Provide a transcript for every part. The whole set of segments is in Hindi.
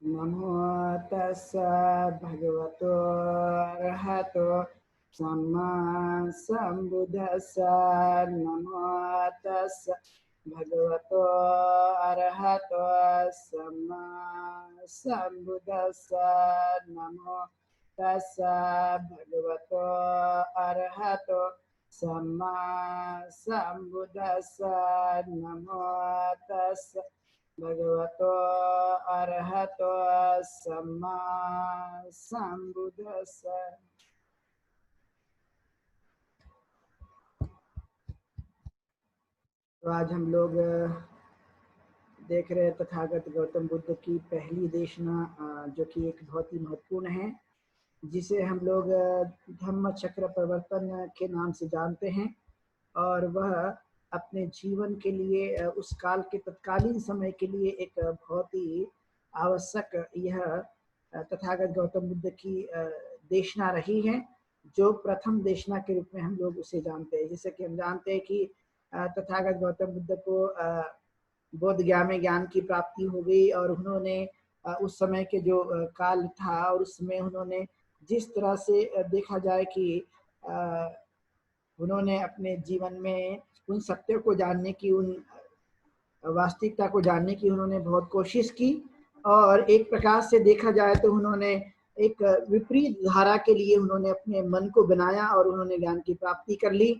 नमो तस्सा भगवतो अरहतो सम्मा सम्बुद्धस्सा। नमो तस्सा भगवतो अरहतो सम्मा सम्बुद्धस्सा। नमो तस्सा भगवतो अरहतो सम्मा सम्बुद्धस्सा। नमो तस्सा भगवतो अरहतो सम्मा सम्बुद्धस्सा। तो आज हम लोग देख रहे हैं तथागत गौतम बुद्ध की पहली देशना, जो कि एक बहुत ही महत्वपूर्ण है, जिसे हम लोग धम्म चक्र प्रवर्तन के नाम से जानते हैं। और वह अपने जीवन के लिए उस काल के तत्कालीन समय के लिए एक बहुत ही आवश्यक यह तथागत गौतम बुद्ध की देशना रही है, जो प्रथम देशना के रूप में हम लोग उसे जानते हैं। जैसे कि हम जानते हैं कि तथागत गौतम बुद्ध को बोध गया में ज्ञान की प्राप्ति हो गई, और उन्होंने उस समय के जो काल था और उसमें उन्होंने जिस तरह से देखा जाए कि उन्होंने अपने जीवन में उन सत्य को जानने की, उन वास्तविकता को जानने की उन्होंने बहुत कोशिश की। और एक प्रकार से देखा जाए तो उन्होंने एक विपरीत धारा के लिए उन्होंने अपने मन को बनाया और उन्होंने ज्ञान की प्राप्ति कर ली।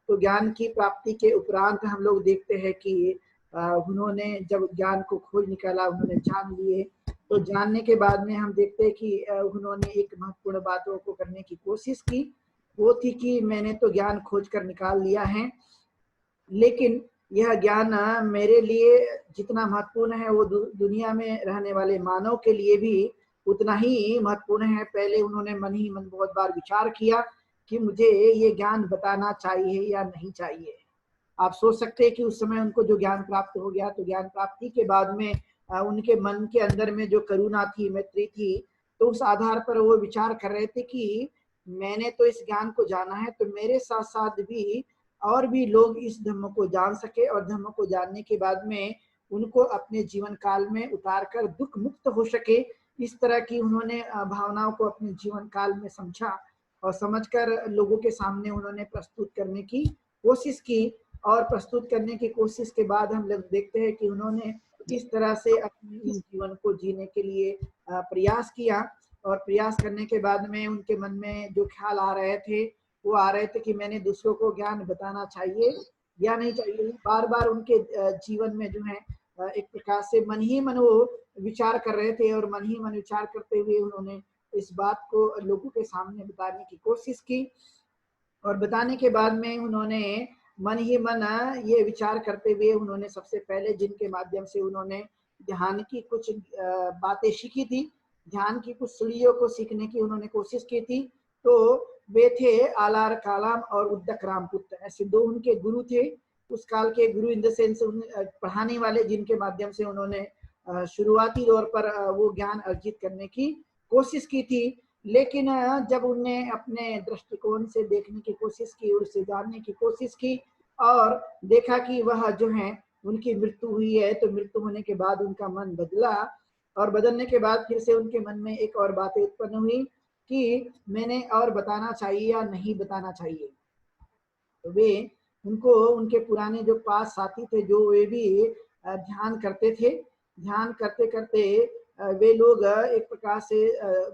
तो ज्ञान की प्राप्ति के उपरांत हम लोग देखते हैं कि उन्होंने जब ज्ञान को खोज निकाला, उन्होंने जान लिए। तो जानने के बाद में हम देखते हैं कि उन्होंने एक महत्वपूर्ण बातों को करने की कोशिश की, वो थी कि मैंने तो ज्ञान खोज कर निकाल लिया है, लेकिन यह ज्ञान मेरे लिए जितना महत्वपूर्ण है वो दुनिया में रहने वाले मानव के लिए भी उतना ही महत्वपूर्ण है। पहले उन्होंने मन ही मन बहुत बार विचार किया कि मुझे ये ज्ञान बताना चाहिए या नहीं चाहिए। आप सोच सकते हैं कि उस समय उनको जो ज्ञान प्राप्त हो गया, तो ज्ञान प्राप्ति के बाद में उनके मन के अंदर में जो करुणा थी, मैत्री थी, तो उस आधार पर वो विचार कर रहे थे कि मैंने तो इस ज्ञान को जाना है, तो मेरे साथ साथ भी और भी लोग इस धर्म को जान सके, और धर्म को जानने के बाद में उनको अपने जीवन काल में उतार कर दुख मुक्त हो सके। इस तरह की उन्होंने भावनाओं को अपने जीवन काल में समझा, और समझकर लोगों के सामने उन्होंने प्रस्तुत करने की कोशिश की। और प्रस्तुत करने की कोशिश के बाद हम लोग देखते हैं कि उन्होंने इस तरह से अपने इस जीवन को जीने के लिए प्रयास किया। और प्रयास करने के बाद में उनके मन में जो ख्याल आ रहे थे, वो आ रहे थे कि मैंने दूसरों को ज्ञान बताना चाहिए या नहीं चाहिए। बार बार उनके जीवन में जो है एक प्रकार से मन ही मन वो विचार कर रहे थे, और मन ही मन विचार करते हुए उन्होंने इस बात को लोगों के सामने बताने की कोशिश की। और बताने के बाद में उन्होंने मन ही मन ये विचार करते हुए उन्होंने सबसे पहले जिनके माध्यम से उन्होंने ध्यान की कुछ बातें सीखी थी, ध्यान की कुछ सीढ़ियों को सीखने की उन्होंने कोशिश की थी। तो वे थे आलार कालाम और उद्दक रामपुत्र, ऐसे दो उनके गुरु थे। उस काल के गुरु इन द सेंस पढ़ाने वाले, जिनके माध्यम से उन्होंने शुरुआती तौर पर वो ज्ञान अर्जित करने की कोशिश की थी। लेकिन जब उनने अपने दृष्टिकोण से देखने की कोशिश की, उससे जानने की कोशिश की, और देखा कि वह जो है उनकी मृत्यु हुई है, तो मृत्यु होने के बाद उनका मन बदला। और बदलने के बाद फिर से उनके मन में एक और बातें उत्पन्न हुई कि मैंने और बताना चाहिए या नहीं बताना चाहिए। तो वे उनको उनके पुराने जो पास साथी थे, जो वे भी ध्यान करते थे, ध्यान करते करते वे लोग एक प्रकार से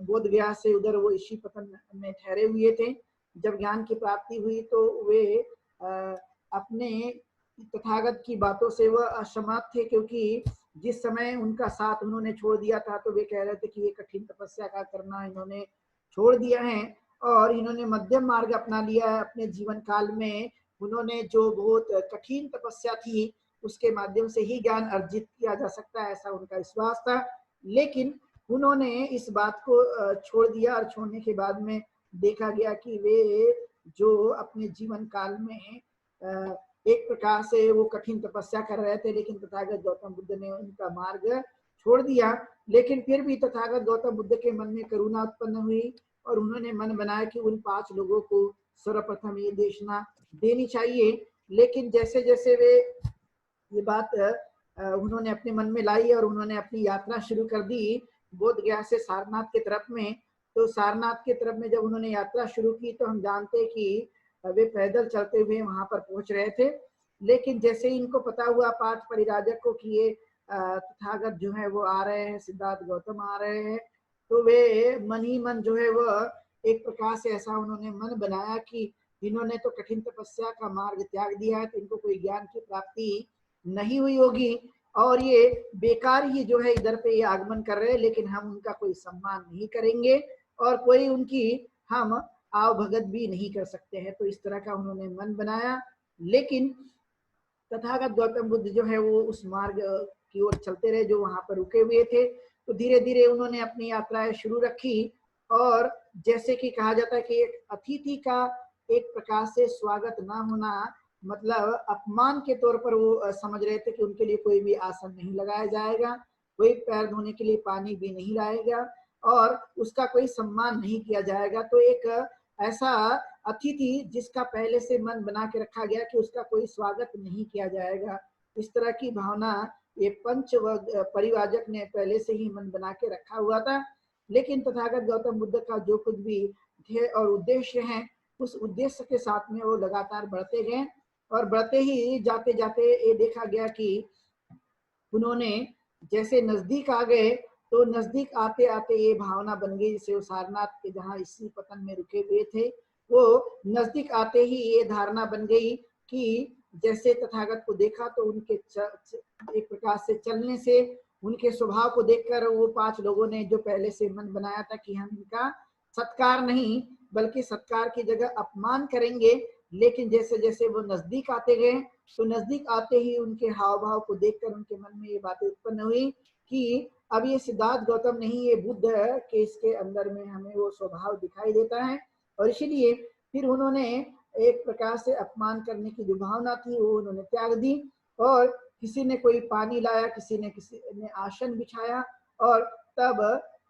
बोध गया से उधर वो ऋषि पतन में ठहरे हुए थे। जब ज्ञान की प्राप्ति हुई तो वे अपने तथागत की बातों से वह असहमत थे, क्योंकि जिस समय उनका साथ उन्होंने छोड़ दिया था, तो वे कह रहे थे कि ये कठिन तपस्या का करना इन्होंने छोड़ दिया है, और इन्होंने मध्यम मार्ग अपना लिया है। अपने जीवन काल में उन्होंने जो बहुत कठिन तपस्या थी, उसके माध्यम से ही ज्ञान अर्जित किया जा सकता है, ऐसा उनका विश्वास था। लेकिन उन्होंने इस बात को छोड़ दिया, और छोड़ने के बाद में देखा गया कि वे जो अपने जीवन काल में एक प्रकार से वो कठिन तपस्या कर रहे थे, लेकिन तथागत गौतम बुद्ध ने उनका मार्ग छोड़ दिया। लेकिन फिर भी तथागत गौतम बुद्ध के मन में करुणा उत्पन्न हुई, और उन्होंने मन बनाया कि उन 5 लोगों को सर्वप्रथम ये देशना देनी चाहिए। लेकिन जैसे जैसे वे ये बात उन्होंने अपने मन में लाई और उन्होंने अपनी यात्रा शुरू कर दी, बोध गया से सारनाथ की तरफ में, तो सारनाथ की तरफ में जब उन्होंने यात्रा शुरू की तो हम जानते हैं कि वे पैदल चलते हुए वहां पर पहुंच रहे थे। लेकिन जैसे ही इनको पता हुआ पार्थ परिराजक को कि ये तथागत जो है वो आ रहे हैं, सिद्धार्थ गौतम आ रहे हैं, तो वे मन ही मन जो है वह एक प्रकार से ऐसा उन्होंने मन बनाया कि इन्होंने तो कठिन तपस्या का मार्ग त्याग दिया है, तो इनको कोई ज्ञान की प्राप्ति नहीं हुई होगी और ये बेकार ही जो है इधर पे ये आगमन कर रहे हैं, लेकिन हम उनका कोई सम्मान नहीं करेंगे और कोई उनकी हम आव भगत भी नहीं कर सकते हैं। तो इस तरह का उन्होंने मन बनाया। लेकिन तथागत गौतम बुद्ध जो है वो उस मार्ग की ओर चलते रहे जो वहां पर रुके हुए थे। तो धीरे धीरे उन्होंने अपनी यात्राएं शुरू रखी और जैसे कि कहा जाता है कि एक अतिथि का एक प्रकार से स्वागत ना होना मतलब अपमान के तौर पर वो समझ रहे थे कि उनके लिए कोई भी आसन नहीं लगाया जाएगा, कोई पैर धोने के लिए पानी भी नहीं लाएगा और उसका कोई सम्मान नहीं किया जाएगा। तो एक ऐसा अतिथि जिसका पहले से मन बना के रखा गया कि उसका कोई स्वागत नहीं किया जाएगा, इस तरह की भावना ये पंच परिवाजक ने पहले से ही मन बना के रखा हुआ था। लेकिन तथागत गौतम बुद्ध का जो कुछ भी ध्येय और उद्देश्य है, उस उद्देश्य के साथ में वो लगातार बढ़ते गए और बढ़ते ही जाते जाते ये देखा गया कि उन्होंने जैसे नजदीक आ गए तो नजदीक आते आते ये भावना बन गई, जैसे वो सारनाथ के जहाँ इसी पतन में रुके हुए थे, वो नजदीक आते ही ये धारणा बन गई कि जैसे तथागत को देखा तो उनके एक प्रकार से चलने से, उनके स्वभाव को देखकर वो 5 लोगों ने जो पहले से मन बनाया था कि हम इनका सत्कार नहीं बल्कि सत्कार की जगह अपमान करेंगे, लेकिन जैसे जैसे वो नजदीक आते गए तो नजदीक आते ही उनके हाव भाव को देखकर उनके मन में ये बातें उत्पन्न हुई कि अब ये सिद्धार्थ गौतम नहीं, ये बुद्ध के इसके अंदर में हमें वो स्वभाव दिखाई देता है। और इसीलिए फिर उन्होंने एक प्रकार से अपमान करने की जो भावना थी वो उन्होंने त्याग दी और किसी ने कोई पानी लाया, किसी ने आसन बिछाया और तब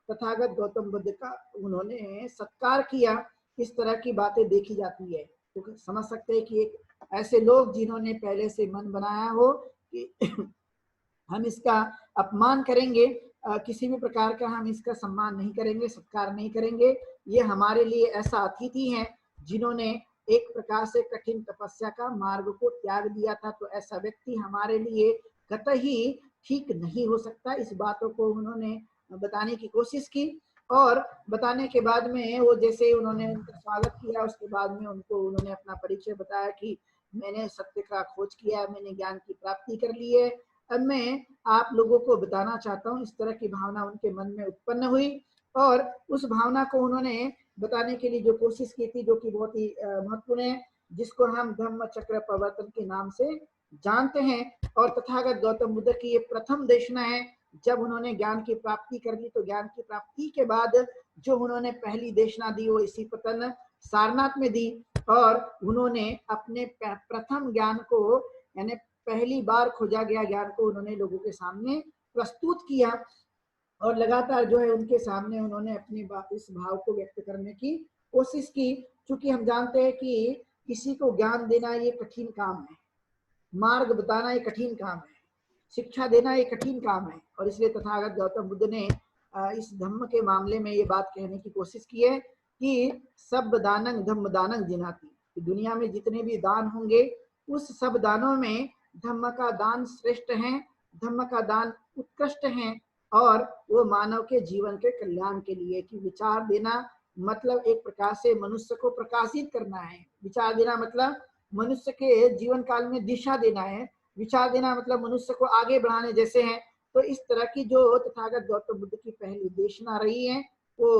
तथागत गौतम बुद्ध का उन्होंने सत्कार किया। इस तरह की बातें देखी जाती है। तो समझ सकते हैं कि एक ऐसे लोग जिन्होंने पहले से मन बनाया हो कि हम इसका अपमान करेंगे, किसी भी प्रकार का हम इसका सम्मान नहीं करेंगे, सत्कार नहीं करेंगे, ये हमारे लिए ऐसा अतिथि है जिन्होंने एक प्रकार से कठिन तपस्या का मार्ग को त्याग दिया था, तो ऐसा व्यक्ति हमारे लिए कतई ठीक नहीं हो सकता। इस बातों को उन्होंने बताने की कोशिश की और बताने के बाद में वो जैसे उन्होंने उनका स्वागत किया, उसके बाद में उन्होंने अपना परिचय बताया कि मैंने सत्य का खोज किया, मैंने ज्ञान की प्राप्ति कर ली है, अब मैं आप लोगों को बताना चाहता हूँ। इस तरह की भावना उनके मन में उत्पन्न हुई और उस भावना को उन्होंने बताने के लिए जो कोशिश की थी, जो कि बहुत ही महत्वपूर्ण है, जिसको हम धम्म चक्र प्रवर्तन के नाम से जानते हैं। और तथागत गौतम बुद्ध की ये प्रथम देशना है जब उन्होंने ज्ञान की प्राप्ति कर ली। तो ज्ञान की प्राप्ति के बाद जो उन्होंने पहली देशना दी वो इसी पतन सारनाथ में दी और उन्होंने अपने प्रथम ज्ञान को यानी पहली बार खोजा गया ज्ञान को उन्होंने लोगों के सामने प्रस्तुत किया और लगातार जो है उनके सामने उन्होंने अपनी इस भाव को व्यक्त करने की कोशिश की। क्योंकि हम जानते हैं कि किसी को ज्ञान देना ये कठिन काम है, मार्ग बताना ये कठिन काम है, शिक्षा देना ये कठिन काम है और इसलिए तथागत गौतम बुद्ध ने इस धम्म के मामले में ये बात कहने की कोशिश की है कि सब दानंग धम्म दानंग जिनाती, दुनिया में जितने भी दान होंगे उस सब दानों में धम्म का दान श्रेष्ठ है, धम्म का दान उत्कृष्ट है और वो मानव के जीवन के कल्याण के लिए। कि विचार देना मतलब एक प्रकार से मनुष्य को प्रकाशित करना है, विचार देना मतलब मनुष्य के जीवन काल में दिशा देना है, विचार देना मतलब मनुष्य को आगे बढ़ाने जैसे हैं। तो इस तरह की जो तथागत गौतम बुद्ध की पहली देशना रही है वो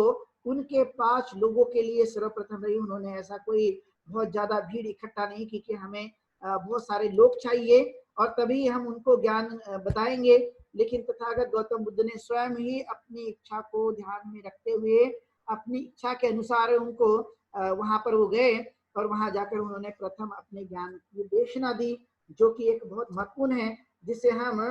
उनके 5 लोगों के लिए सर्वप्रथम रही। उन्होंने ऐसा कोई बहुत ज्यादा भीड़ इकट्ठा नहीं की कि हमें बहुत सारे लोग चाहिए और तभी हम उनको ज्ञान बताएंगे, लेकिन तथागत गौतम बुद्ध ने स्वयं ही अपनी इच्छा को ध्यान में रखते हुए अपनी इच्छा के अनुसार उनको वहां पर वो गए और वहां जाकर उन्होंने प्रथम अपने ज्ञान की देशना दी, जो कि एक बहुत महत्वपूर्ण है, जिसे हम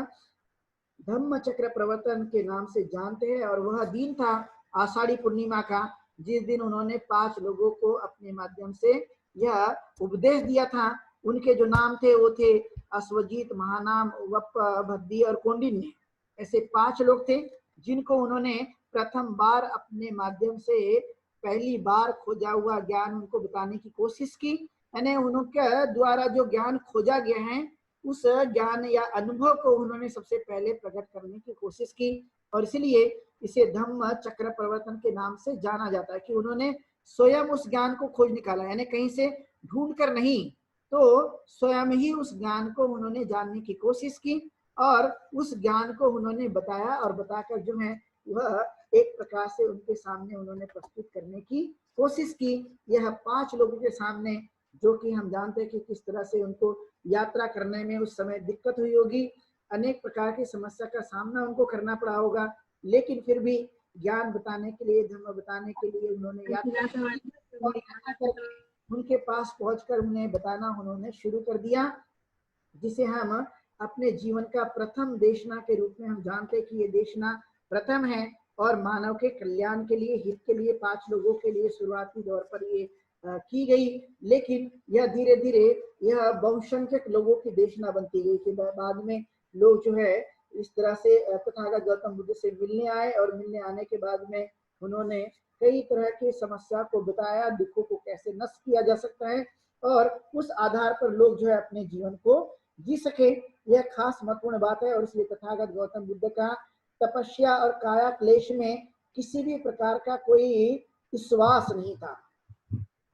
धम्म चक्र प्रवर्तन के नाम से जानते हैं। और वह दिन था आषाढ़ी पूर्णिमा का, जिस दिन उन्होंने 5 लोगों को अपने माध्यम से यह उपदेश दिया था। उनके जो नाम थे वो थे अश्वजीत, महानाम, वप, भद्दी और कौंडिन्य। ऐसे 5 लोग थे जिनको उन्होंने प्रथम बार अपने माध्यम से पहली बार खोजा हुआ ज्ञान उनको बताने की कोशिश की। यानी उनके द्वारा जो ज्ञान खोजा गया है उस ज्ञान या अनुभव को उन्होंने सबसे पहले प्रकट करने की कोशिश की, और इसलिए इसे धम्म चक्र प्रवर्तन के नाम से जाना जाता है कि उन्होंने स्वयं उस ज्ञान को खोज निकाला, यानी कहीं से ढूंढ कर नहीं, तो स्वयं ही उस ज्ञान को उन्होंने जानने की कोशिश की और उस ज्ञान को उन्होंने बताया, और बताकर जो है वह एक प्रकार से उनके सामने उन्होंने प्रस्तुत करने की कोशिश की। यह 5 लोगों के सामने, जो कि हम जानते हैं कि किस तरह से उनको यात्रा करने में उस समय दिक्कत हुई होगी, अनेक प्रकार की समस्या का सामना उनको करना पड़ा होगा, लेकिन फिर भी ज्ञान बताने के लिए, धर्म बताने के लिए उन्होंने यात्रा की, उनके पास पहुंचकर उन्हें बताना उन्होंने शुरू कर दिया, जिसे हम अपने जीवन का प्रथम देशना के रूप में हम जानते हैं कि ये देशना प्रथम है और मानव के कल्याण के लिए, हित के लिए 5 लोगों के लिए शुरुआती दौर पर ये की गई। लेकिन यह धीरे धीरे यह बहुसंख्यक लोगों की देशना बनती गई कि बाद में लोग जो है इस तरह से तथागत गौतम बुद्ध से मिलने आए, और मिलने आने के बाद में उन्होंने कई तरह की समस्या को बताया, दुखों को कैसे नष्ट किया जा सकता है, और उस आधार पर लोग जो है अपने जीवन को जी सके। यह खास महत्वपूर्ण बात है, और इसलिए तथागत गौतम बुद्ध का तपस्या और काया क्लेश में किसी भी प्रकार का कोई विश्वास नहीं था।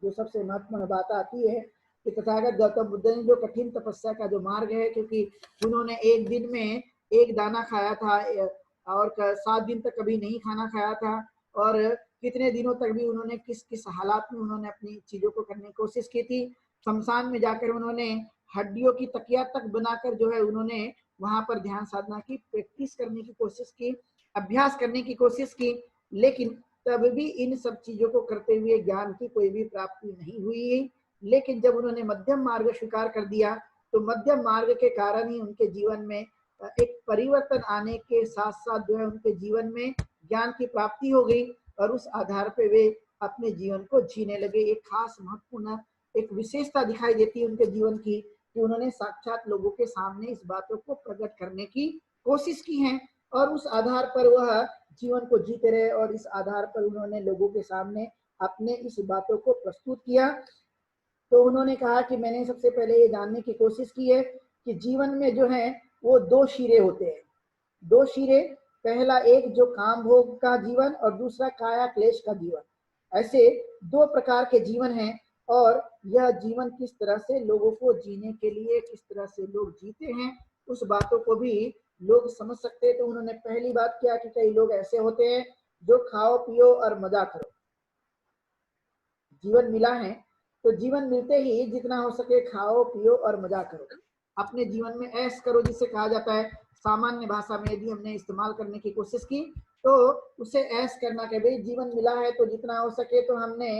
जो सबसे महत्वपूर्ण बात आती है कि तथागत गौतम बुद्ध ने जो कठिन तपस्या का जो मार्ग है, क्योंकि उन्होंने एक दिन में एक दाना खाया था और 7 दिन तक कभी नहीं खाना खाया था, और कितने दिनों तक भी उन्होंने किस किस हालात में उन्होंने अपनी चीजों को करने की कोशिश की थी। शमशान में जाकर उन्होंने हड्डियों की तकिया तक बनाकर जो है उन्होंने वहां पर ध्यान साधना की प्रैक्टिस करने की कोशिश की, अभ्यास करने की कोशिश की, लेकिन तब भी इन सब चीजों को करते हुए ज्ञान की कोई भी प्राप्ति नहीं हुई। लेकिन जब उन्होंने मध्यम मार्ग स्वीकार कर दिया, तो मध्यम मार्ग के कारण ही उनके जीवन में एक परिवर्तन आने के साथ साथ जो है उनके जीवन में ज्ञान की प्राप्ति हो गई, और उस आधार पर वे अपने जीवन को जीने लगे। एक खास महत्वपूर्ण एक विशेषता दिखाई देती है उनके जीवन की कि उन्होंने साक्षात लोगों के सामने इस बातों को प्रकट करने की कोशिश की है, और उस आधार पर वह जीवन को जीते रहे, और इस आधार पर उन्होंने लोगों के सामने अपने इस बातों को प्रस्तुत किया। तो उन्होंने कहा कि मैंने सबसे पहले ये जानने की कोशिश की है कि जीवन में जो है वो 2 शिरे होते हैं, 2 शिरे, पहला एक जो काम भोग का जीवन और दूसरा काया क्लेश का जीवन। ऐसे 2 प्रकार के जीवन हैं, और यह जीवन किस तरह से लोगों को जीने के लिए किस तरह से लोग जीते हैं उस बातों को भी लोग समझ सकते हैं। तो उन्होंने पहली बात किया कि कई लोग ऐसे होते हैं जो खाओ पियो और मजा करो, जीवन मिला है तो जीवन मिलते ही जितना हो सके खाओ पियो और मजा करो, अपने जीवन में ऐश करो, जिसे कहा जाता है सामान्य भाषा में यदि हमने इस्तेमाल करने की कोशिश की तो उसे ऐश करना के भाई जीवन मिला है तो जितना हो सके तो हमने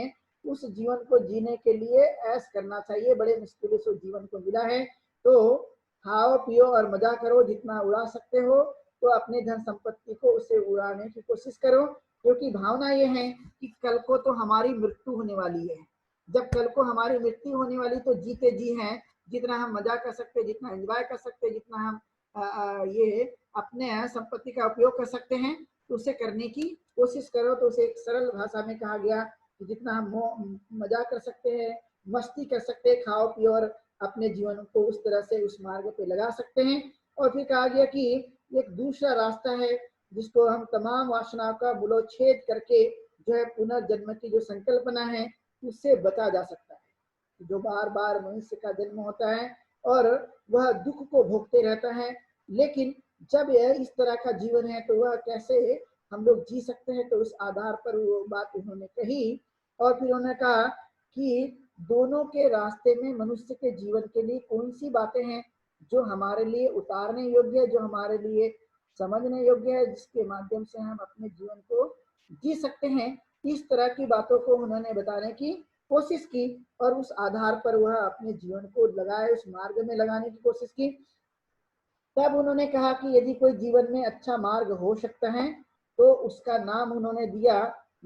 उस जीवन को जीने के लिए ऐश करना चाहिए, बड़े मुश्किल से जीवन को मिला है तो खाओ पियो और मजा करो, जितना उड़ा सकते हो तो अपने धन संपत्ति को उसे उड़ाने की कोशिश करो, क्योंकि भावना ये है कि कल को तो हमारी मृत्यु होने वाली है। जब कल को हमारी मृत्यु होने वाली तो जीते जी हैं, जितना हम मजा कर सकते, जितना एंजॉय कर सकते, जितना हम ये अपने संपत्ति का उपयोग कर सकते हैं तो उसे करने की कोशिश करो। तो उसे एक सरल भाषा में कहा गया कि जितना हम मजा कर सकते हैं, मस्ती कर सकते हैं, खाओ पियो और अपने जीवन को उस तरह से उस मार्ग पे लगा सकते हैं। और फिर कहा गया कि एक दूसरा रास्ता है जिसको हम तमाम वासनाओं का मूलोच्छेद करके जो है पुनर्जन्म की जो संकल्पना है उससे बचा जा सकता है। जो बार बार मनुष्य का जन्म होता है और वह दुख को भोगते रहता है, लेकिन जब यह इस तरह का जीवन है तो वह कैसे हम लोग जी सकते हैं, तो उस आधार पर वो बात उन्होंने कही। और फिर उन्होंने कहा कि दोनों के रास्ते में मनुष्य के जीवन के लिए कौन सी बातें हैं जो हमारे लिए उतारने योग्य है, जो हमारे लिए समझने योग्य है, जिसके माध्यम से हम अपने जीवन को जी सकते हैं। इस तरह की बातों को उन्होंने बताने की कोशिश की और उस आधार पर वह अपने जीवन को लगाए, उस मार्ग में लगाने की कोशिश की। तब उन्होंने कहा कि यदि कोई जीवन में अच्छा मार्ग हो सकता है तो उसका नाम उन्होंने दिया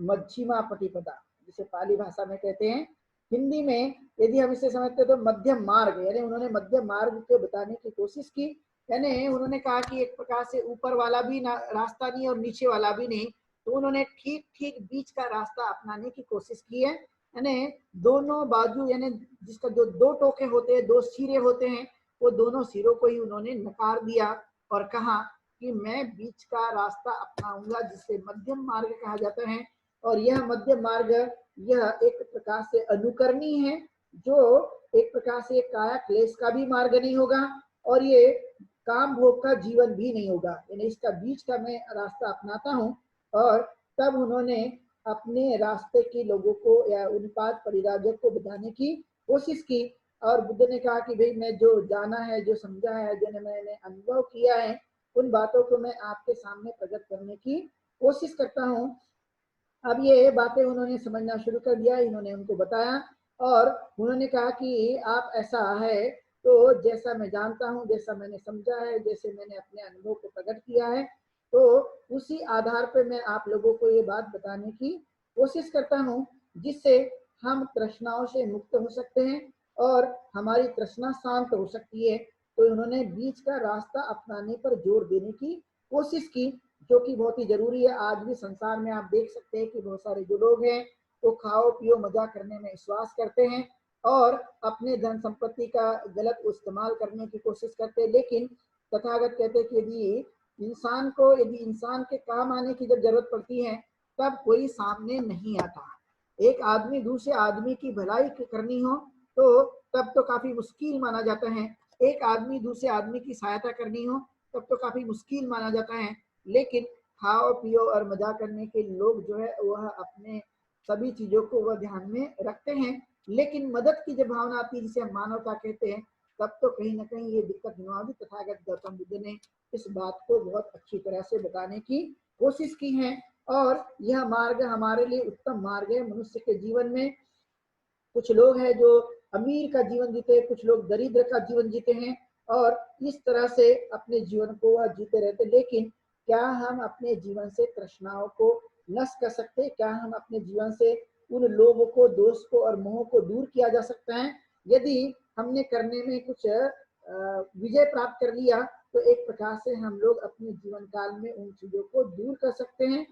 मध्यमा पटिपदा, जिसे पाली भाषा में कहते हैं। हिंदी में यदि हम इसे समझते तो मध्यम मार्ग, यानी उन्होंने मध्यम मार्ग को बताने की कोशिश की। यानी उन्होंने कहा कि एक प्रकार से ऊपर वाला भी रास्ता नहीं और नीचे वाला भी नहीं, तो उन्होंने ठीक ठीक बीच का रास्ता अपनाने की कोशिश की है, यानी दोनों बाजू, यानी जिसका जो दो टोके होते हैं, दो सिरे होते हैं, वो दोनों सिरों को ही उन्होंने नकार दिया और कहा कि मैं बीच का रास्ता अपनाऊंगा, जिसे मध्यम मार्ग कहा जाता है। और यह मध्यम मार्ग, यह एक प्रकार से अनुकरणीय है, जो एक प्रकार से काया क्लेश का भी मार्ग नहीं होगा और ये काम भोग का जीवन भी नहीं होगा, यानी इसका बीच का मैं रास्ता अपनाता हूँ। और तब उन्होंने अपने रास्ते के लोगों को या उन्पाद परिराजक को बताने की कोशिश की और बुद्ध ने कहा कि भाई मैं जो जाना है, जो समझा है, जो मैंने अनुभव किया है, उन बातों को मैं आपके सामने प्रकट करने की कोशिश करता हूँ। अब ये बातें उन्होंने समझना शुरू कर दिया, इन्होंने उनको बताया और उन्होंने कहा कि आप ऐसा है तो जैसा मैं जानता हूँ, जैसा मैंने समझा है, जैसे मैंने अपने अनुभव को प्रकट किया है, तो उसी आधार पर मैं आप लोगों को ये बात बताने की कोशिश करता हूँ, जिससे हम तृष्णाओं से मुक्त हो सकते हैं और हमारी तृष्णा शांत हो सकती है। तो उन्होंने बीच का रास्ता अपनाने पर जोर देने की कोशिश की, जो कि बहुत ही जरूरी है। आज भी संसार में आप देख सकते हैं कि बहुत सारे जो लोग हैं वो खाओ पियो मजा करने में विश्वास करते हैं और अपने धन संपत्ति का गलत इस्तेमाल करने की कोशिश करते हैं। लेकिन तथागत कहते हैं कि यदि इंसान के काम आने की जब जरूरत पड़ती है, तब कोई सामने नहीं आता। एक आदमी दूसरे आदमी की भलाई करनी हो तो तब तो काफी मुश्किल माना जाता है, एक आदमी दूसरे आदमी की सहायता करनी हो तब तो काफी मुश्किल माना जाता है। लेकिन खाओ पियो और मजा करने के लोग जो है वह अपने सभी चीजों को वह ध्यान में रखते हैं, लेकिन मदद की जब भावना आती है, जिसे हम मानवता कहते हैं, तब तो कहीं ना कहीं ये दिक्कत हुआ भी। तथागत गौतम बुद्ध ने इस बात को बहुत अच्छी तरह से बताने की कोशिश की है और यह मार्ग हमारे लिए उत्तम मार्ग है मनुष्य के जीवन में। कुछ लोग हैं जो अमीर का जीवन जीते हैं, कुछ लोग दरिद्र का जीवन जीते हैं और इस तरह से अपने जीवन को वह जीते रहते। लेकिन क्या हम अपने जीवन से तृष्णाओं को नष्ट कर सकते हैं? क्या हम अपने जीवन से उन लोभ को, दोष को और मोह को दूर किया जा सकता है? यदि हमने करने में कुछ विजय प्राप्त कर लिया तो एक प्रकार से हम लोग अपने जीवन काल में उन चीजों को दूर कर सकते हैं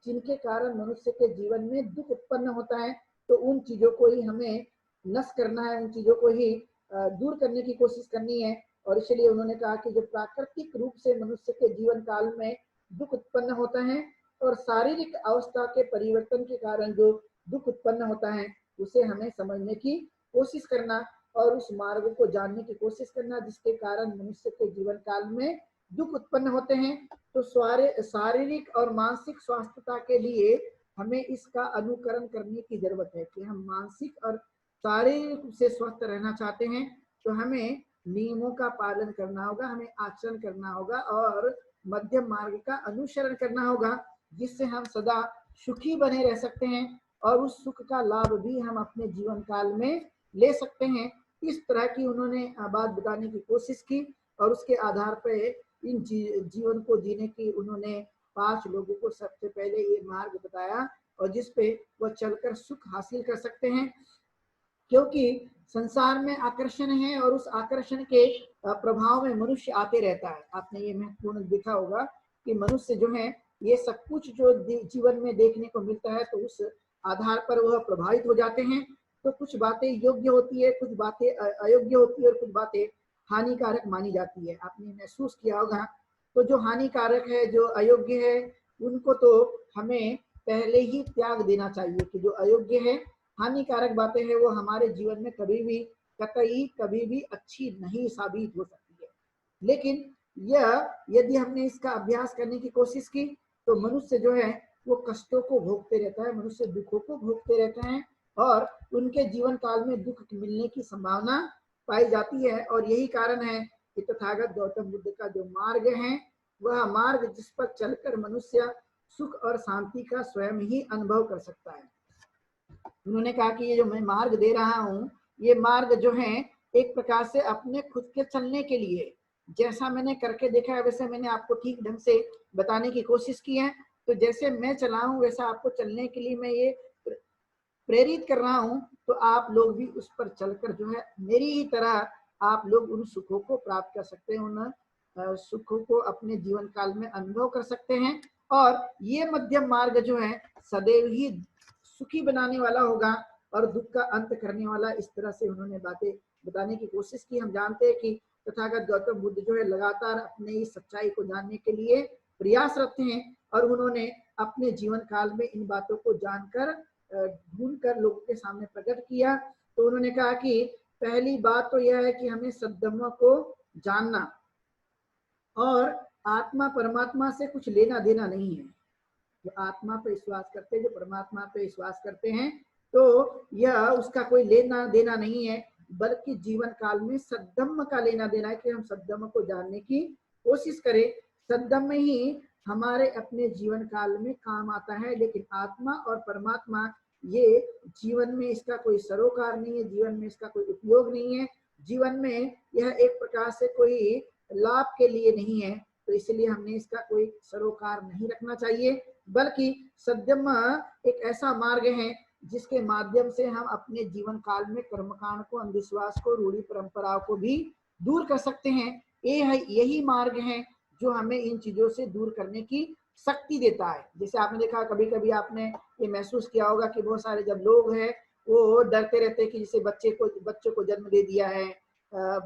जिनके कारण मनुष्य के जीवन में दुख उत्पन्न होता है। तो उन चीजों को ही हमें नष्ट करना है, उन चीजों को ही दूर करने की कोशिश करनी है। और इसलिए उन्होंने कहा कि जो प्राकृतिक रूप से मनुष्य के जीवन काल में दुख उत्पन्न होता है और शारीरिक अवस्था के परिवर्तन के कारण जो दुख उत्पन्न होता है, उसे हमें समझने की कोशिश करना और उस मार्ग को जानने की कोशिश करना जिसके कारण मनुष्य के जीवन काल में दुख उत्पन्न होते हैं। तो शारीरिक और मानसिक स्वास्थ्यता के लिए हमें इसका अनुकरण करने की जरूरत है कि हम मानसिक और शारीरिक रूप से स्वस्थ रहना चाहते हैं तो हमें नियमों का पालन करना होगा, हमें आचरण करना होगा और मध्यम मार्ग का अनुसरण करना होगा, जिससे हम सदा सुखी बने रह सकते हैं और उस सुख का लाभ भी हम अपने जीवन काल में ले सकते हैं। इस तरह की उन्होंने बात बताने की कोशिश की और उसके आधार पर इन जीवन को जीने की उन्होंने 5 लोगों को सबसे पहले ये मार्ग बताया और जिस पे वह चलकर सुख हासिल कर सकते हैं। क्योंकि संसार में आकर्षण है और उस आकर्षण के प्रभाव में मनुष्य आते रहता है। आपने ये महत्वपूर्ण देखा होगा कि मनुष्य जो है ये सब कुछ जो जीवन में देखने को मिलता है तो उस आधार पर वह प्रभावित हो जाते हैं। तो कुछ बातें योग्य होती है, कुछ बातें अयोग्य होती है और कुछ बातें हानिकारक मानी जाती है। आपने महसूस किया होगा। तो जो हानिकारक है, जो अयोग्य है, उनको तो हमें पहले ही त्याग देना चाहिए कि जो अयोग्य है, हानिकारक बातें हैं, वो हमारे जीवन में कभी भी कभी भी अच्छी नहीं साबित हो सकती है। लेकिन यह यदि हमने इसका अभ्यास करने की कोशिश की तो मनुष्य जो है वो कष्टों को भोगते रहता है, मनुष्य दुखों को भोगते रहते हैं और उनके जीवन काल में दुख मिलने की संभावना पाई जाती है। और यही कारण है कि तथागत गौतम बुद्ध का जो मार्ग है वह मार्ग जिस पर चलकर मनुष्य सुख और शांति का स्वयं ही अनुभव कर सकता है। उन्होंने कहा कि ये जो मैं मार्ग दे रहा हूँ, ये मार्ग जो है एक प्रकार से अपने खुद के चलने के लिए, जैसा मैंने करके देखा है वैसे मैंने आपको ठीक ढंग से बताने की कोशिश की है। तो जैसे मैं चला हूँ वैसा आपको चलने के लिए मैं ये प्रेरित कर रहा हूँ। तो आप लोग भी उस पर चलकर जो है मेरी ही तरह आप लोग उन सुखों को प्राप्त कर सकते हैं, उन सुखों को अपने जीवन काल में अनुभव कर सकते हैं। और ये मध्यम मार्ग जो है सदैव ही सुखी बनाने वाला होगा और दुख का अंत करने वाला। इस तरह से उन्होंने बातें बताने की कोशिश की। हम जानते हैं कि तथागत गौतम बुद्ध जो है लगातार अपने इस सच्चाई को जानने के लिए प्रयासरत हैं और उन्होंने अपने जीवन काल में इन बातों को जानकर ढूंढ कर लोगों के सामने प्रकट किया। तो उन्होंने कहा कि पहली बात तो यह है कि हमें सद्धम्म को जानना और आत्मा परमात्मा से कुछ लेना देना नहीं है। जो आत्मा पे विश्वास करते हैं, जो परमात्मा पे विश्वास करते हैं, तो यह उसका कोई लेना देना नहीं है, बल्कि जीवन काल में सद्धम्म का लेना देना है कि हम सद्धम्म को जानने की कोशिश करें। सद्धम्म ही हमारे अपने जीवन काल में काम आता है, लेकिन आत्मा और परमात्मा ये जीवन में इसका कोई सरोकार नहीं है, जीवन में इसका कोई उपयोग नहीं है, जीवन में यह एक प्रकार से कोई लाभ के लिए नहीं है। तो इसलिए हमने इसका कोई सरोकार नहीं रखना चाहिए, बल्कि सद्धम्म एक ऐसा मार्ग है जिसके माध्यम से हम अपने जीवन काल में कर्मकांड को, अंधविश्वास को, रूढ़ी परंपराओं को भी दूर कर सकते हैं। यही मार्ग है जो हमें इन चीजों से दूर करने की शक्ति देता है। जैसे आपने देखा, कभी कभी आपने ये महसूस किया होगा कि बहुत सारे जब लोग हैं वो डरते रहते हैं कि जैसे बच्चों को जन्म दे दिया है,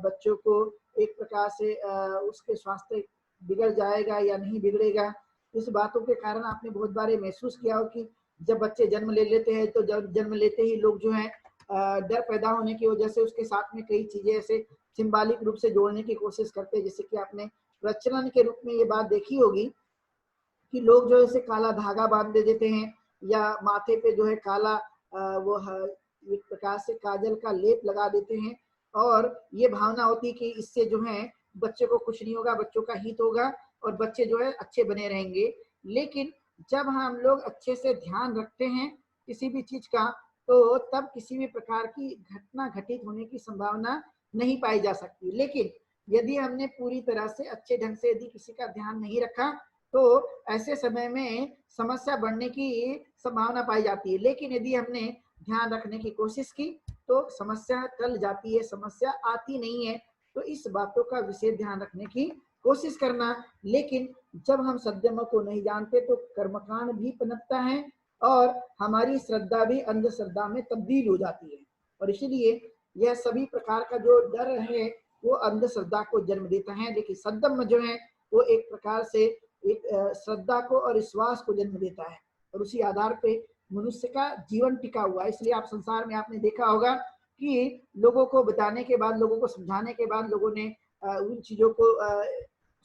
बच्चों को एक प्रकार से उसके स्वास्थ्य बिगड़ जाएगा या नहीं बिगड़ेगा। इस बातों के कारण आपने बहुत बार महसूस किया हो कि जब बच्चे जन्म ले लेते हैं तो जन्म लेते ही लोग जो है डर पैदा होने की वजह से उसके साथ में कई चीजें ऐसे सिंबॉलिक रूप से जोड़ने की कोशिश करते हैं। जैसे कि आपने प्रचलन के रूप में ये बात देखी होगी कि लोग जो है काला धागा बांध दे देते हैं या माथे पे जो है काला वो एक प्रकार से काजल का लेप लगा देते हैं और ये भावना होती है कि इससे जो है बच्चे को कुछ नहीं होगा, बच्चों का हित होगा और बच्चे जो है अच्छे बने रहेंगे। लेकिन जब हम लोग अच्छे से ध्यान रखते हैं किसी भी चीज का, तो तब किसी भी प्रकार की घटना घटित होने की संभावना नहीं पाई जा सकती। लेकिन यदि हमने पूरी तरह से अच्छे ढंग से यदि किसी का ध्यान नहीं रखा तो ऐसे समय में समस्या बढ़ने की संभावना पाई जाती है। लेकिन यदि हमने ध्यान रखने की कोशिश की तो समस्या टल जाती है, समस्या आती नहीं है। तो इस बातों का विशेष ध्यान रखने की कोशिश करना। लेकिन जब हम सद्धम्म को नहीं जानते तो कर्मकांड भी पनपता है और हमारी श्रद्धा भी अंधश्रद्धा में तब्दील हो जाती है। और इसीलिए यह सभी प्रकार का जो डर है वो अंधश्रद्धा को जन्म देता है। लेकिन सद्धम्म जो है वो एक प्रकार से एक श्रद्धा को और विश्वास को जन्म देता है और उसी आधार पे मनुष्य का जीवन टिका हुआ है। इसलिए आप संसार में आपने देखा होगा कि लोगों को बताने के बाद, लोगों को समझाने के बाद लोगों ने उन चीजों को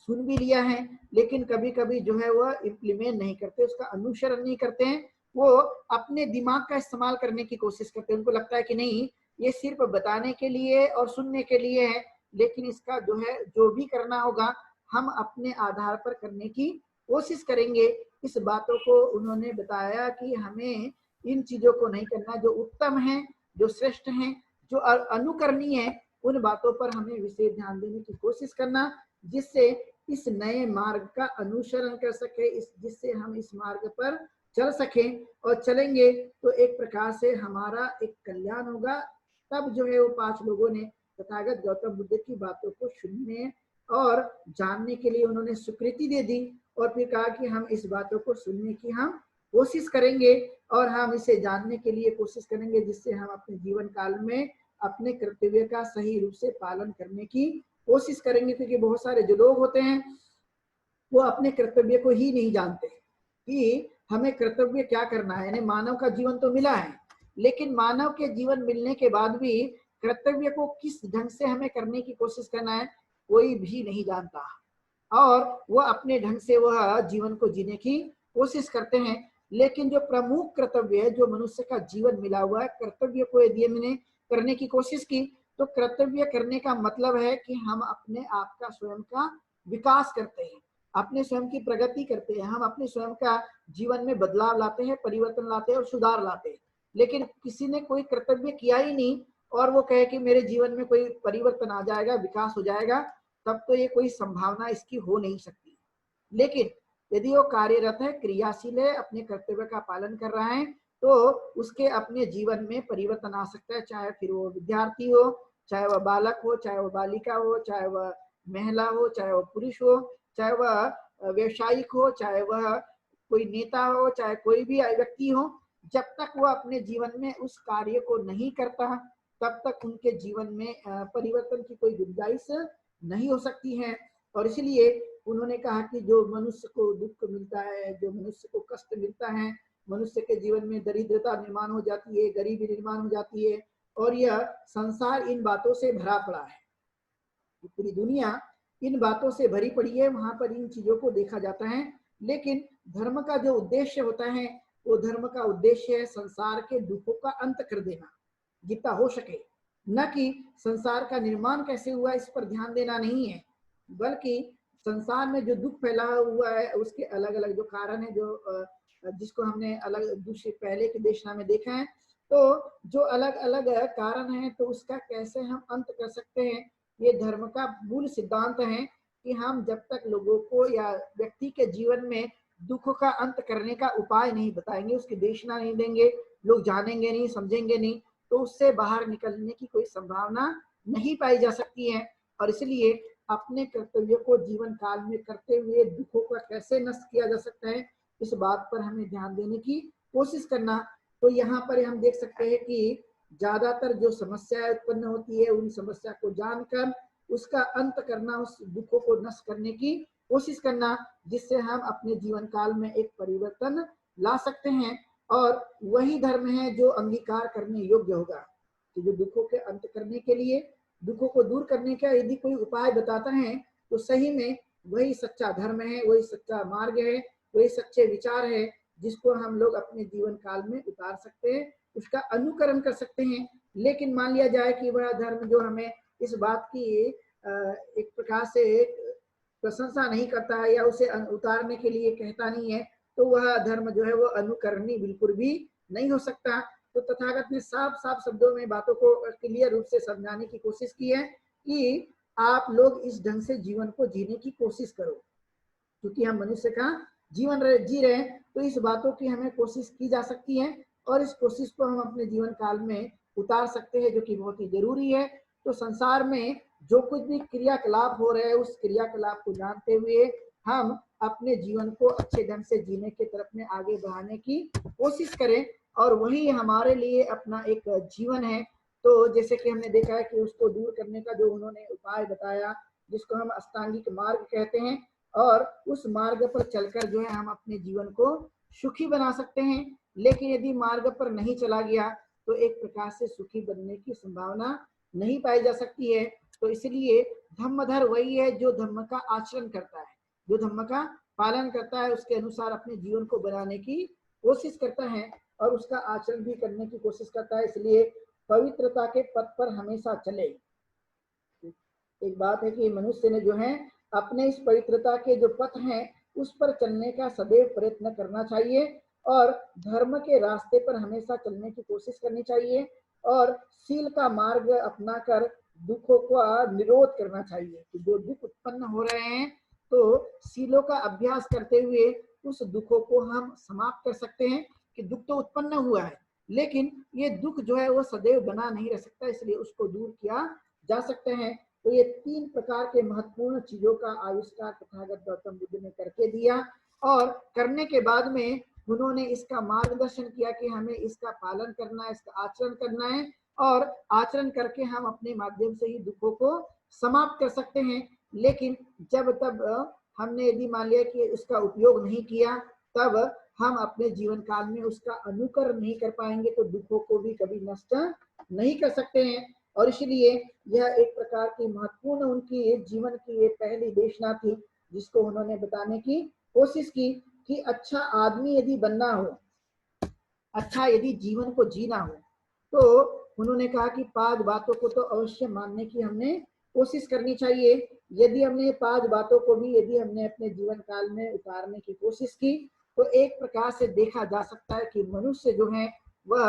सुन भी लिया है, लेकिन कभी कभी जो है वह इम्प्लीमेंट नहीं करते, उसका अनुसरण नहीं करते हैं। वो अपने दिमाग का इस्तेमाल करने की कोशिश करते हैं। उनको लगता है कि नहीं, ये सिर्फ बताने के लिए और सुनने के लिए है, लेकिन इसका जो है जो भी करना होगा हम अपने आधार पर करने की कोशिश करेंगे। इस बातों को उन्होंने बताया कि हमें इन चीजों को नहीं करना, जो उत्तम है, जो श्रेष्ठ है, जो अनुकरणीय है, उन बातों पर हमें विशेष ध्यान देने की कोशिश करना, जिससे इस नए मार्ग का अनुसरण कर सके, जिससे हम इस मार्ग पर चल सकें। और चलेंगे तो एक प्रकार से हमारा एक कल्याण होगा। तब जो है वो 5 लोगों ने तथागत गौतम बुद्ध की बातों को सुनने और जानने के लिए उन्होंने स्वीकृति दे दी और फिर कहा कि हम इस बातों को सुनने की हम कोशिश करेंगे और हम इसे जानने के लिए कोशिश करेंगे, जिससे हम अपने जीवन काल में अपने कर्तव्य का सही रूप से पालन करने की कोशिश करेंगे। क्योंकि बहुत सारे जो लोग होते हैं वो अपने कर्तव्य को ही नहीं जानते कि हमें कर्तव्य क्या करना है। यानी मानव का जीवन तो मिला है, लेकिन मानव के जीवन मिलने के बाद भी कर्तव्य को किस ढंग से हमें करने की कोशिश करना है कोई भी नहीं जानता और वो अपने ढंग से वह जीवन को जीने की कोशिश करते हैं। लेकिन जो प्रमुख कर्तव्य है, जो मनुष्य का जीवन मिला हुआ है, कर्तव्य को यदि हमने करने की कोशिश की तो कर्तव्य करने का मतलब है कि हम अपने आप का स्वयं का विकास करते हैं, अपने स्वयं की प्रगति करते हैं, हम अपने स्वयं का जीवन में बदलाव लाते हैं, परिवर्तन लाते हैं और सुधार लाते हैं। लेकिन किसी ने कोई कर्तव्य किया ही नहीं और वो कहे कि मेरे जीवन में कोई परिवर्तन आ जाएगा, विकास हो जाएगा, तब तो ये कोई संभावना इसकी हो नहीं सकती। लेकिन यदि वो कार्यरत है, क्रियाशील है, अपने कर्तव्य का पालन कर रहा है, तो उसके अपने जीवन में परिवर्तन आ सकता है। चाहे फिर वो विद्यार्थी हो, चाहे वह बालक हो, चाहे वह बालिका हो, चाहे वह महिला हो, चाहे वह पुरुष हो, चाहे वह व्यवसायिक हो, चाहे वह कोई नेता हो चाहे कोई भी व्यक्ति हो, जब तक वो अपने जीवन में उस कार्य को नहीं करता तब तक उनके जीवन में परिवर्तन की कोई गुंजाइश नहीं हो सकती है। और इसलिए उन्होंने कहा कि जो मनुष्य को दुख मिलता है, जो मनुष्य को कष्ट मिलता है, मनुष्य के जीवन में दरिद्रता निर्माण हो जाती है, गरीबी निर्माण हो जाती है, और यह संसार इन बातों से भरा पड़ा है, पूरी दुनिया इन बातों से भरी पड़ी है, वहां पर इन चीजों को देखा जाता है। लेकिन धर्म का जो उद्देश्य होता है, वो धर्म का उद्देश्य है संसार के दुखों का अंत कर देना जितना हो सके, न कि संसार का निर्माण कैसे हुआ इस पर ध्यान देना नहीं है, बल्कि संसार में जो दुख फैला हुआ है उसके अलग अलग जो कारण है, जो जिसको हमने अलग दूसरे पहले की देशना में देखा है, तो जो अलग अलग कारण है तो उसका कैसे हम अंत कर सकते हैं, ये धर्म का मूल सिद्धांत है कि हम जब तक लोगों को या व्यक्ति के जीवन में दुख का अंत करने का उपाय नहीं बताएंगे, उसकी देशना नहीं देंगे, लोग जानेंगे नहीं, समझेंगे नहीं, तो उससे बाहर निकलने की कोई संभावना नहीं पाई जा सकती है। और इसलिए अपने कर्तव्य को जीवन काल में करते हुए दुखों का कैसे नष्ट किया जा सकता है, इस बात पर हमें ध्यान देने की कोशिश करना। तो यहाँ पर हम देख सकते हैं कि ज्यादातर जो समस्याएं उत्पन्न होती है, उन समस्या को जानकर उसका अंत करना, उस दुखों को नष्ट करने की कोशिश करना, जिससे हम अपने जीवन काल में एक परिवर्तन ला सकते हैं। और वही धर्म है जो अंगीकार करने योग्य होगा कि जो दुखों के अंत करने के लिए, दुखों को दूर करने का यदि कोई उपाय बताता है तो सही में वही सच्चा धर्म है, वही सच्चा मार्ग है, वही सच्चे विचार है जिसको हम लोग अपने जीवन काल में उतार सकते हैं, उसका अनुकरण कर सकते हैं। लेकिन मान लिया जाए कि वह धर्म जो हमें इस बात की एक प्रकार से प्रशंसा नहीं करता है या उसे उतारने के लिए कहता नहीं है, तो वह धर्म जो है वो अनुकरणीय बिल्कुल भी नहीं हो सकता। तो तथागत ने साफ साफ शब्दों में बातों को क्लियर रूप से समझाने की कोशिश की है कि आप लोग इस ढंग से जीवन को जीने की कोशिश करो, क्योंकि हम मनुष्य का जीवन जी रहे हैं, तो इस बातों की हमें कोशिश की जा सकती है और इस कोशिश को हम अपने जीवन काल में उतार सकते हैं, जो कि बहुत ही जरूरी है। तो संसार में जो कुछ भी क्रियाकलाप हो रहे हैं, उस क्रियाकलाप को जानते हुए हम अपने जीवन को अच्छे ढंग से जीने की तरफ में आगे बढ़ाने की कोशिश करें, और वही हमारे लिए अपना एक जीवन है। तो जैसे कि हमने देखा है कि उसको दूर करने का जो उन्होंने उपाय बताया, जिसको हम अष्टांगिक मार्ग कहते हैं, और उस मार्ग पर चलकर जो है हम अपने जीवन को सुखी बना सकते हैं। लेकिन यदि मार्ग पर नहीं चला गया तो एक प्रकार से सुखी बनने की संभावना नहीं पाई जा सकती है। तो इसलिए धम्मधर वही है जो धम्म का आचरण करता है, जो धम्म का पालन करता है, उसके अनुसार अपने जीवन को बनाने की कोशिश करता है और उसका आचरण भी करने की कोशिश करता है। इसलिए पवित्रता के पथ पर हमेशा चले। एक बात है कि मनुष्य ने जो है अपने इस पवित्रता के जो पथ हैं उस पर चलने का सदैव प्रयत्न करना चाहिए और धर्म के रास्ते पर हमेशा चलने की कोशिश करनी चाहिए और शील का मार्ग अपनाकर दुखों का निरोध करना चाहिए। कि जो दुख उत्पन्न हो रहे हैं तो शीलों का अभ्यास करते हुए उस दुखों को हम समाप्त कर सकते हैं। कि दुख तो उत्पन्न हुआ है लेकिन ये दुख जो है वो सदैव बना नहीं रह सकता, इसलिए उसको दूर किया जा सकते हैं। तो ये 3 प्रकार के महत्वपूर्ण चीजों का आविष्कार तथागत गौतम बुद्ध ने करके दिया और करने के बाद में उन्होंने इसका मार्गदर्शन किया कि हमें इसका पालन करना है, इसका आचरण करना है और आचरण करके हम अपने माध्यम से ही दुखों को समाप्त कर सकते हैं। लेकिन जब तब हमने यदि मान लिया कि उसका उपयोग नहीं किया, तब हम अपने जीवन काल में उसका अनुकरण नहीं कर पाएंगे, तो दुखों को भी कभी नष्ट नहीं कर सकते हैं। और इसलिए यह एक प्रकार की महत्वपूर्ण उनकी जीवन की ये पहली देशना थी जिसको उन्होंने बताने की कोशिश की कि अच्छा आदमी यदि बनना हो, अच्छा यदि जीवन को जीना हो, तो उन्होंने कहा कि 5 बातों को तो अवश्य मानने की हमने कोशिश करनी चाहिए। यदि हमने 5 बातों को भी यदि हमने अपने जीवन काल में उतारने की कोशिश की तो एक प्रकार से देखा जा सकता है कि मनुष्य जो है वह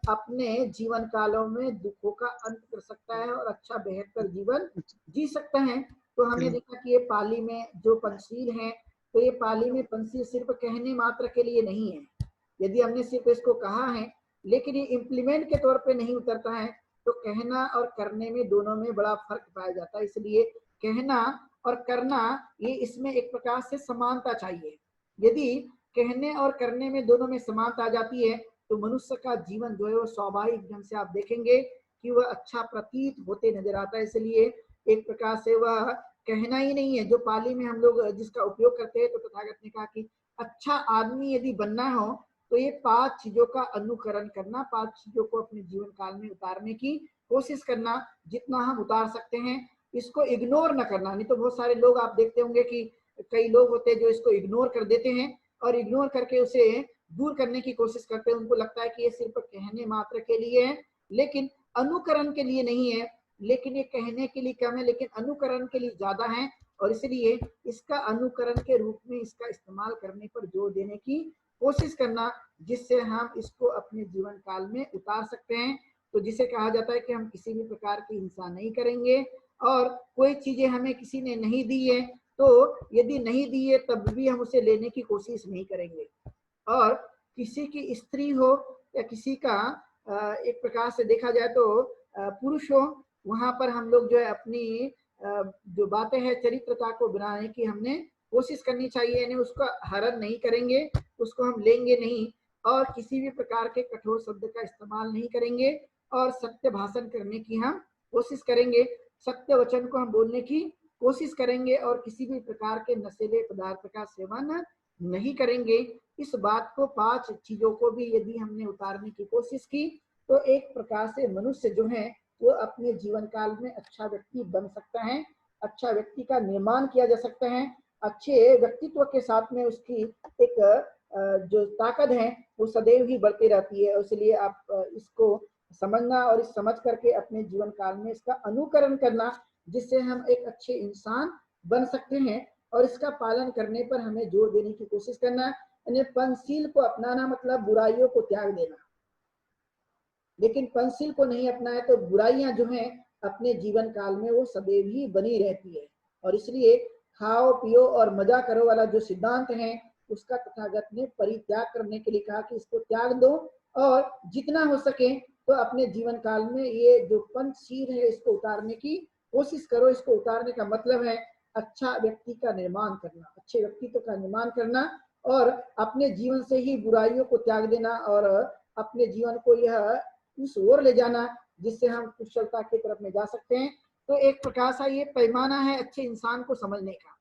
अपने जीवन कालों में दुखों का अंत कर सकता है और अच्छा बेहतर जीवन जी सकता है। तो हमने देखा कि ये पाली में जो पंचशील है, तो ये पाली में पंचशील सिर्फ कहने मात्र के लिए नहीं है। यदि हमने सिर्फ इसको कहा है लेकिन ये इम्प्लीमेंट के तौर पे नहीं उतरता है, तो कहना और करने में दोनों में बड़ा फर्क पाया जाता है। इसलिए कहना और करना ये इसमें एक प्रकार से समानता चाहिए। यदि कहने और करने में दोनों में समानता आ जाती है, तो मनुष्य का जीवन जो है वो स्वाभाविक ढंग से आप देखेंगे कि वह अच्छा प्रतीत होते नजर आता है। इसलिए एक प्रकार से वह कहना ही नहीं है, जो पाली में हम लोग जिसका उपयोग करते हैं, तो तथागत ने कहा कि अच्छा आदमी यदि बनना हो तो ये 5 चीजों का अनुकरण करना, 5 चीजों को अपने जीवन काल में उतारने की कोशिश करना, जितना हम उतार सकते हैं। इसको इग्नोर न करना, नहीं तो बहुत सारे लोग आप देखते होंगे कि कई लोग होते हैं जो इसको इग्नोर कर देते हैं और इग्नोर करके उसे दूर करने की कोशिश करते हैं। उनको लगता है कि ये सिर्फ कहने मात्र के लिए है, लेकिन अनुकरण के लिए नहीं है। लेकिन ये कहने के लिए कम है, लेकिन अनुकरण के लिए ज्यादा है, और इसलिए इसका अनुकरण के रूप में इसका इस्तेमाल करने पर जोर देने की कोशिश करना, जिससे हम इसको अपने जीवन काल में उतार सकते हैं। तो जिसे कहा जाता है कि हम किसी भी प्रकार की हिंसा नहीं करेंगे, और कोई चीजें हमें किसी ने नहीं दी है तो यदि नहीं दी है तब भी हम उसे लेने की कोशिश नहीं करेंगे। और किसी की स्त्री हो या किसी का एक प्रकार से देखा जाए तो पुरुष हो, वहां पर हम लोग जो है अपनी जो बातें हैं चरित्रता को बनाने की हमने कोशिश करनी चाहिए, यानी उसका हरण नहीं करेंगे, उसको हम लेंगे नहीं, और किसी भी प्रकार के कठोर शब्द का इस्तेमाल नहीं करेंगे, और सत्य भाषण करने की हम कोशिश करेंगे, सत्य वचन को हम बोलने की कोशिश करेंगे, और किसी भी प्रकार के नशीले पदार्थ का सेवन नहीं करेंगे। इस बात को 5 चीजों को भी यदि हमने उतारने की कोशिश की तो एक प्रकार से मनुष्य जो है वो अपने जीवन काल में अच्छा व्यक्ति बन सकता है, अच्छा व्यक्ति का निर्माण किया जा सकता है। अच्छे व्यक्तित्व के साथ में उसकी एक जो ताकत है वो सदैव ही बढ़ती रहती है। इसलिए आप इसको समझना और इस समझ करके अपने जीवन काल में इसका अनुकरण करना, जिससे हम एक अच्छे इंसान बन सकते हैं, और इसका पालन करने पर हमें जोर देने की कोशिश करना। यानी पंचशील को अपनाना मतलब बुराइयों को त्याग देना, लेकिन पंचशील को नहीं अपनाए तो बुराइयां जो हैं अपने जीवन काल में वो सदैव ही बनी रहती है। और इसलिए खाओ पियो और मजा करो वाला जो सिद्धांत है उसका तथागत ने परित्याग करने के लिए कहा कि इसको त्याग दो, और जितना हो सके तो अपने जीवन काल में ये जो पंचशील है इसको उतारने की कोशिश करो। इसको उतारने का मतलब है अच्छा व्यक्ति का निर्माण करना, अच्छे व्यक्तित्व का निर्माण करना, और अपने जीवन से ही बुराइयों को त्याग देना, और अपने जीवन को यह उस ओर ले जाना जिससे हम कुशलता की तरफ में जा सकते हैं। तो एक प्रकार सा ये पैमाना है अच्छे इंसान को समझने का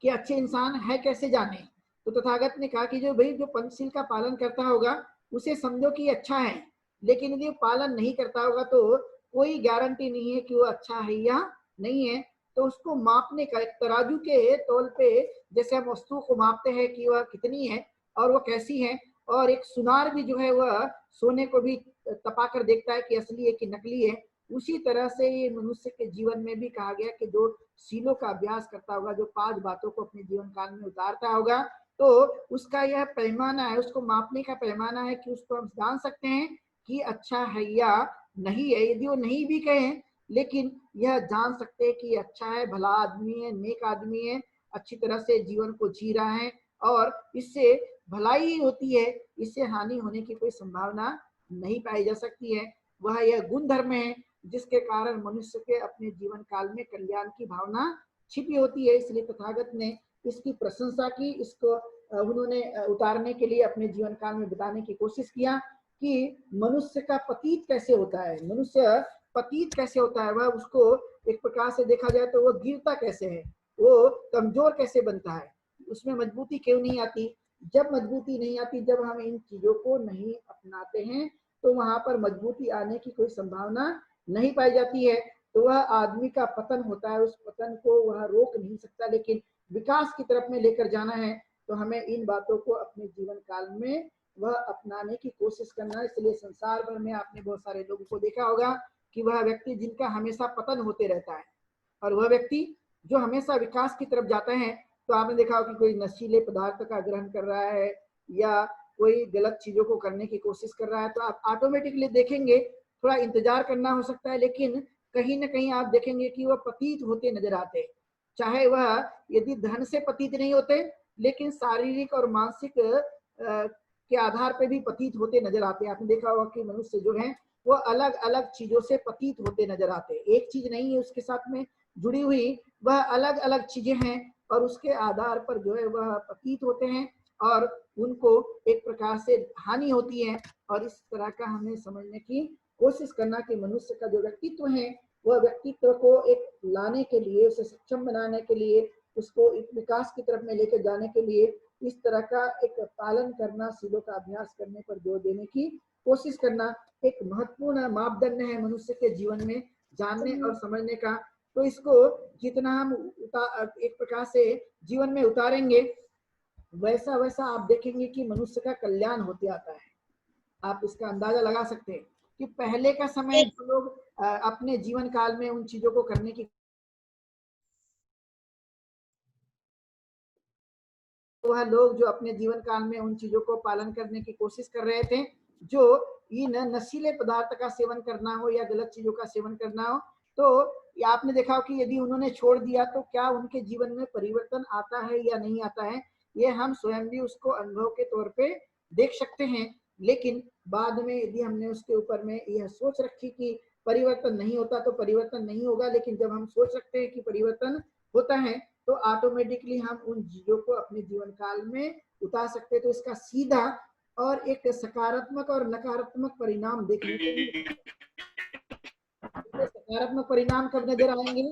कि अच्छे इंसान है कैसे जाने। तो तथागत ने कहा कि जो भाई जो पंचशील का पालन करता होगा उसे समझो कि अच्छा है, लेकिन यदि पालन नहीं करता होगा तो कोई गारंटी नहीं है कि वो अच्छा है या नहीं है। तो उसको मापने का एक तराजू के तौल पे जैसे हम वस्तु को मापते हैं कि वह कितनी है और वो कैसी है, और एक सुनार भी जो है वह सोने को भी तपा कर देखता है कि असली है कि नकली है, उसी तरह से ये मनुष्य के जीवन में भी कहा गया कि जो शीलों का अभ्यास करता होगा, जो 5 बातों को अपने जीवन काल में उतारता होगा, तो उसका यह पैमाना है, उसको मापने का पैमाना है कि उसको हम जान सकते हैं कि अच्छा है या नहीं है। यदि वो नहीं भी कहें लेकिन यह जान सकते हैं कि अच्छा है, भला आदमी है, नेक आदमी है, अच्छी तरह से जीवन को जी रहा है और इससे भलाई ही होती है, इससे हानि होने की कोई संभावना नहीं पाई जा सकती है। वह यह गुण धर्म है जिसके कारण मनुष्य के अपने जीवन काल में कल्याण की भावना छिपी होती है। इसलिए तथागत ने इसकी प्रशंसा की, इसको उन्होंने उतारने के लिए अपने जीवन काल में बताने की कोशिश किया कि मनुष्य का पतीत कैसे होता है, मनुष्य पतीत कैसे होता है, वह उसको एक प्रकार से देखा जाए तो वह गिरता कैसे है, वो कमजोर कैसे बनता है, उसमें मजबूती क्यों नहीं आती। जब मजबूती नहीं आती, जब हम इन चीजों को नहीं अपनाते हैं तो वहां पर मजबूती आने की कोई संभावना नहीं पाई जाती है। तो वह आदमी का पतन होता है, उस पतन को वह रोक नहीं सकता। लेकिन विकास की तरफ में लेकर जाना है तो हमें इन बातों को अपने जीवन काल में वह अपनाने की कोशिश करना है। इसलिए संसार भर में आपने बहुत सारे लोगों को देखा होगा कि वह व्यक्ति जिनका हमेशा पतन होते रहता है, और वह व्यक्ति जो हमेशा विकास की तरफ जाते हैं, तो आपने देखा होगा कि कोई नशीले पदार्थ का ग्रहण कर रहा है या कोई गलत चीजों को करने की कोशिश कर रहा है, तो आप ऑटोमेटिकली देखेंगे, थोड़ा इंतजार करना हो सकता है, लेकिन कहीं ना कहीं आप देखेंगे कि वह पतित होते नजर आते हैं। चाहे वह यदि धन से पतित नहीं होते, लेकिन शारीरिक और मानसिक के आधार पर भी पतित होते नजर आते हैं। आपने देखा होगा कि मनुष्य जो है वो अलग अलग चीजों से पतित होते नजर आते हैं, एक चीज नहीं है उसके साथ में जुड़ी हुई, वह अलग अलग चीजें हैं और उसके आधार पर जो है वह पतित होते हैं। और उनको एक प्रकार से हानि होती है। और इस तरह का हमें समझने की कोशिश करना कि मनुष्य का जो व्यक्तित्व है वह व्यक्तित्व को एक लाने के लिए, उसे सक्षम बनाने के लिए, उसको एक विकास की तरफ में लेकर जाने के लिए इस तरह का एक पालन करना, सीलों का अभ्यास करने पर जोर देने की कोशिश करना एक महत्वपूर्ण मापदंड है मनुष्य के जीवन में जानने और समझने का। तो इसको जितना हम एक प्रकार से जीवन में उतारेंगे वैसा वैसा आप देखेंगे कि मनुष्य का कल्याण होते आता है। आप इसका अंदाजा लगा सकते हैं कि पहले का समय जो लोग अपने जीवन काल में उन चीजों को करने की, वह लोग जो अपने जीवन काल में उन चीजों को पालन करने की कोशिश कर रहे थे, जो इन नशीले पदार्थ का सेवन करना हो या गलत चीजों का सेवन करना हो, तो आपने देखा हो कि यदि उन्होंने छोड़ दिया तो क्या उनके जीवन में परिवर्तन आता है या नहीं आता है, ये हम स्वयं भी उसको अनुभव के तौर पे देख सकते हैं। लेकिन बाद में यदि हमने उसके ऊपर में यह सोच रखी कि परिवर्तन नहीं होता तो परिवर्तन नहीं होगा, लेकिन जब हम सोच रखते हैं कि परिवर्तन होता है तो ऑटोमेटिकली हम उन चीजों को अपने जीवन काल में उतार सकते हैं। तो इसका सीधा और एक सकारात्मक और नकारात्मक परिणाम देखने को मिलता है। सकारात्मक परिणाम कब नजर आएंगे?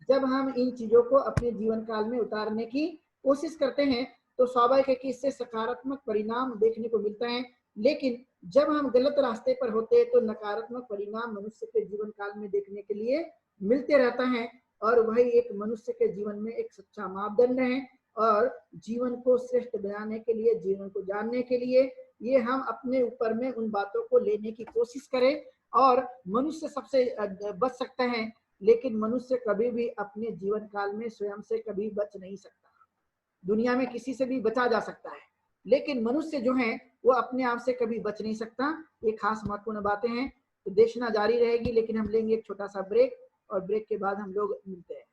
जब हम इन चीजों को अपने जीवन काल में उतारने की कोशिश करते हैं तो स्वाभाविक है कि इससे सकारात्मक परिणाम देखने को मिलता है। लेकिन जब हम गलत रास्ते पर होते हैं तो नकारात्मक परिणाम मनुष्य के जीवन काल में देखने के लिए मिलते रहता है। और वही एक मनुष्य के जीवन में एक सच्चा मापदंड है। और जीवन को श्रेष्ठ बनाने के लिए, जीवन को जानने के लिए ये हम अपने ऊपर में उन बातों को लेने की कोशिश करें। और मनुष्य सबसे बच सकता है, लेकिन मनुष्य कभी भी अपने जीवन काल में स्वयं से कभी बच नहीं सकता। दुनिया में किसी से भी बचा जा सकता है, लेकिन मनुष्य जो है वो अपने आप से कभी बच नहीं सकता। ये खास महत्वपूर्ण बातें हैं। तो देखना जारी रहेगी, लेकिन हम लेंगे एक छोटा सा ब्रेक और ब्रेक के बाद हम लोग मिलते हैं।